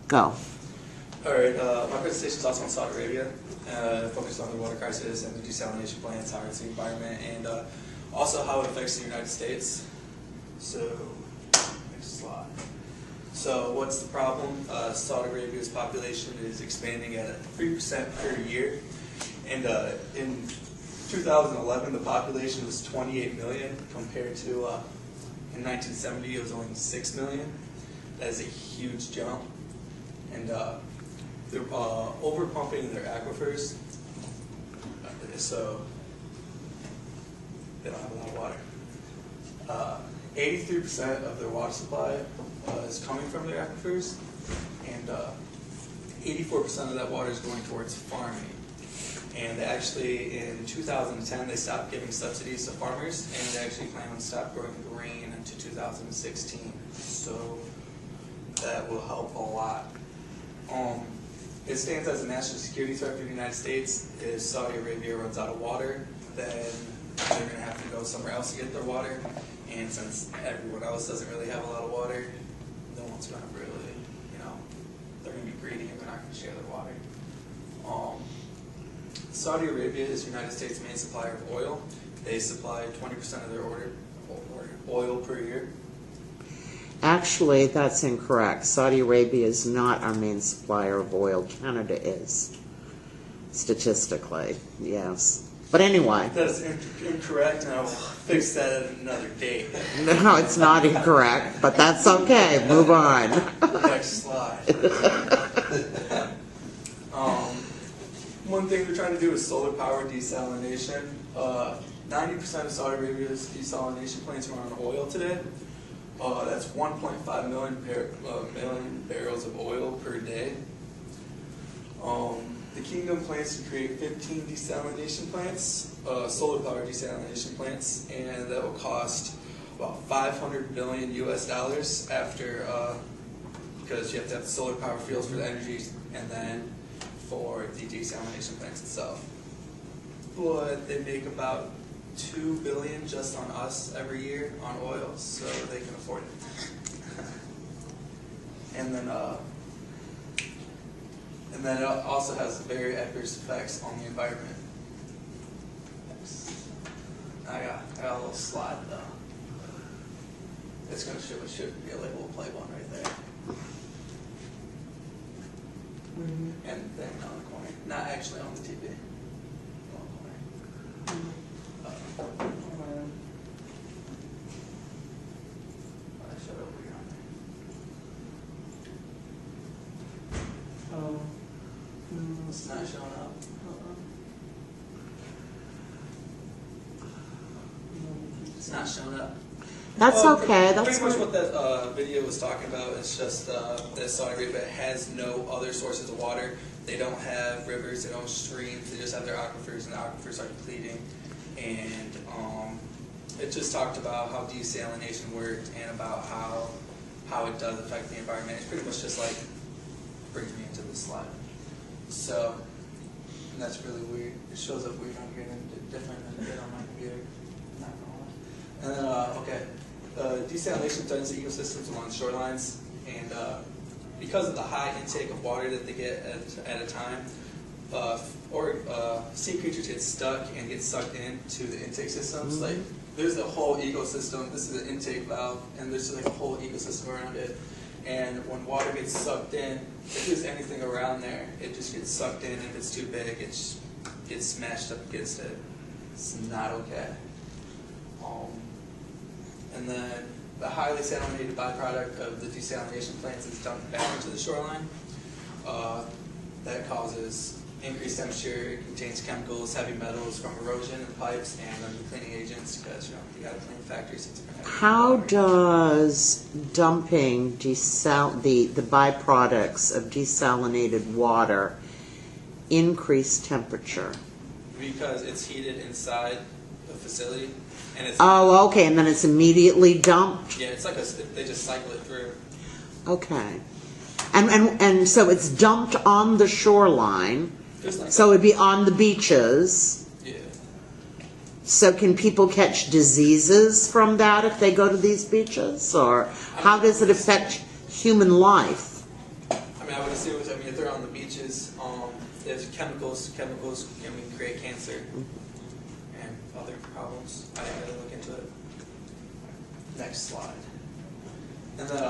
Go. Alright, my presentation is also on Saudi Arabia, focused on the water crisis and the desalination plants, how it's the environment, and also how it affects the United States. So, next slide. So, what's the problem? Saudi Arabia's population is expanding at 3% per year, and in 2011 the population was 28 million compared to in 1970 it was only 6 million. That is a huge jump, and they're overpumping their aquifers, so they don't have a lot of water. 83% of their water supply is coming from their aquifers, and 84% of that water is going towards farming. And actually, in 2010, they stopped giving subsidies to farmers, and they actually plan on stop growing grain into 2016. So that will help a lot. It stands as a national security threat for the United States. If Saudi Arabia runs out of water, then they're going to have to go somewhere else to get their water. And since everyone else doesn't really have a lot of water, no one's going to really, they're going to be greedy and they're not going to share their water. Saudi Arabia is the United States' main supplier of oil. They supply 20% of their oil per year. Actually, that's incorrect. Saudi Arabia is not our main supplier of oil. Canada is, statistically, yes. But anyway. That's incorrect, and I'll fix that at another date. No, it's not incorrect, but that's okay. Move on. Next slide. One thing they're trying to do is solar power desalination. 90% of Saudi Arabia's desalination plants run on oil today. That's 1.5 million barrels of oil per day. The kingdom plans to create 15 desalination plants, solar power desalination plants, and that will cost about $500 billion US after, because you have to have the solar power fields for the energy and then for the desalination plants itself. But they make about $2 billion just on us every year on oil, so they can afford it. And then it also has very adverse effects on the environment. I got a little slide though. It's going to show it should be a label play one right there. And then on the corner, not actually on the TV. On the corner. I showed over here on there. Oh, it's not showing up. It's not showing up. That's okay. That's pretty much what that video was talking about. It's just that Saudi Arabia has no other sources of water. They don't have rivers, they don't have streams, they just have their aquifers, and the aquifers are depleting. And it just talked about how desalination worked and about how it does affect the environment. It's pretty much just like brings me into this slide. So, and that's really weird. It shows up weird on here and different than it did on my computer. Not gonna lie. And then, okay. Desalination threatens the ecosystems along shorelines, and because of the high intake of water that they get at a time, sea creatures get stuck and get sucked into the intake systems. Like there's a whole ecosystem. This is an intake valve, and there's like a whole ecosystem around it. And when water gets sucked in, if there's anything around there, it just gets sucked in. If it's too big, it just gets smashed up against it. It's not okay. And then the highly salinated byproduct of the desalination plants is dumped back into the shoreline. That causes increased temperature. It contains chemicals, heavy metals from erosion in the pipes, and then the cleaning agents, because you got to clean factories. How does dumping the byproducts of desalinated water increase temperature? Because it's heated inside the facility. And it's okay, and then it's immediately dumped? Yeah, it's like they just cycle it through. Okay. And so it's dumped on the shoreline, so it'd be on the beaches. Yeah. So can people catch diseases from that if they go to these beaches? Or how does it affect human life? I mean, I on the beaches. If chemicals can create cancer and other problems. I didn't really look into it. Next slide. And then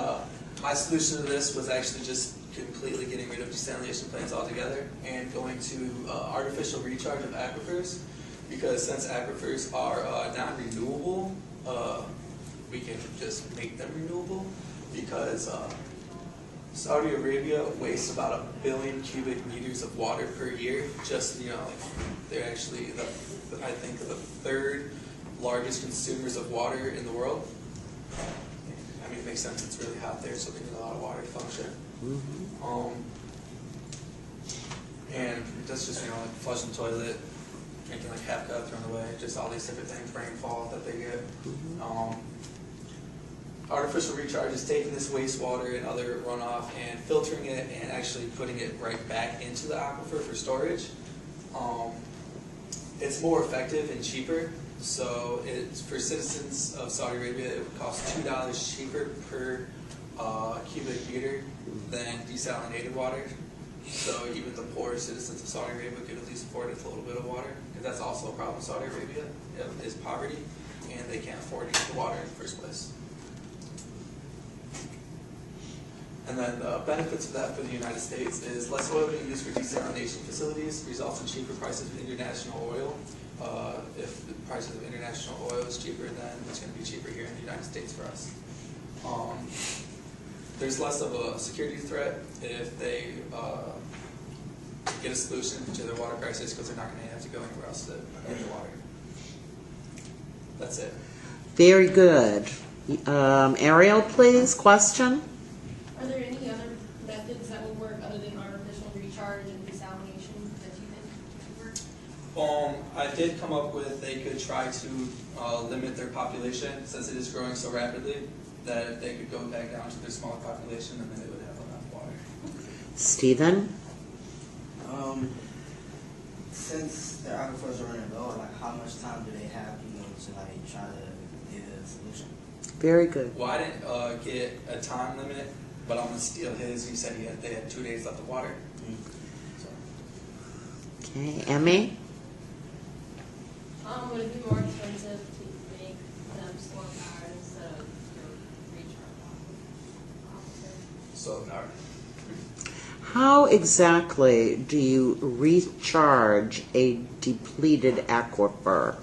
my solution to this was actually just completely getting rid of desalination plants altogether and going to artificial recharge of aquifers, because since aquifers are non-renewable, we can just make them renewable, because Saudi Arabia wastes about 1 billion cubic meters of water per year. Just, they're actually, I think, the 3rd largest consumers of water in the world. I mean, it makes sense, it's really hot there, so they need a lot of water to function. And that's just, like flushing the toilet, drinking like half cup, thrown away, just all these different things, rainfall that they get. Artificial recharge is taking this wastewater and other runoff and filtering it and actually putting it right back into the aquifer for storage. It's more effective and cheaper. So it's for citizens of Saudi Arabia, it would cost $2 cheaper per cubic meter than desalinated water. So even the poor citizens of Saudi Arabia could at least afford a little bit of water, because that's also a problem in Saudi Arabia, is poverty, and they can't afford to get the water in the first place. And then the benefits of that for the United States is less oil being used for desalination facilities, results in cheaper prices of international oil. If the price of international oil is cheaper, then it's going to be cheaper here in the United States for us. There's less of a security threat if they get a solution to their water crisis, because they're not going to have to go anywhere else to get the water. That's it. Very good. Ariel, please, question? Are there any other methods that would work other than artificial recharge and desalination that you think would work? I did come up with they could try to limit their population, since it is growing so rapidly, that they could go back down to their smaller population, and then they would have enough water. Stephen? Since the aquifers are running low, like how much time do they have, to like try to get a solution? Very good. Well, I didn't get a time limit, but I'm gonna steal his. He said they had 2 days left of water. So. Okay, Emmy? Would it be more expensive to make them solar powered instead of recharge aquifers? Solar power. How exactly do you recharge a depleted aquifer?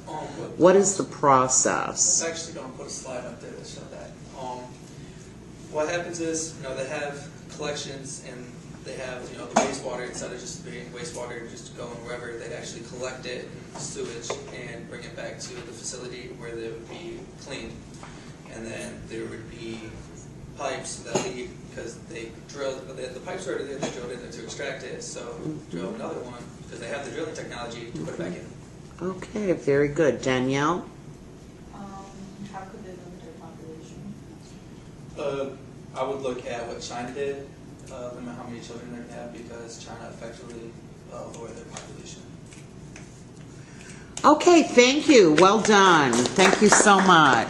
What is the process? I'm actually going to put a slide up there to show that. What happens is, they have collections, and they have, the wastewater, instead of just being wastewater just going wherever, they'd actually collect it in sewage and bring it back to the facility where they would be cleaned. And then there would be pipes that lead, because they drilled, the pipes are already there, they drilled in there to extract it, so drill another one, because they have the drilling technology to put it back in. Okay, very good. Danielle? How could they limit their population? I would look at what China did, limit how many children they have, because China effectively lowered their population. Okay, thank you. Well done. Thank you so much.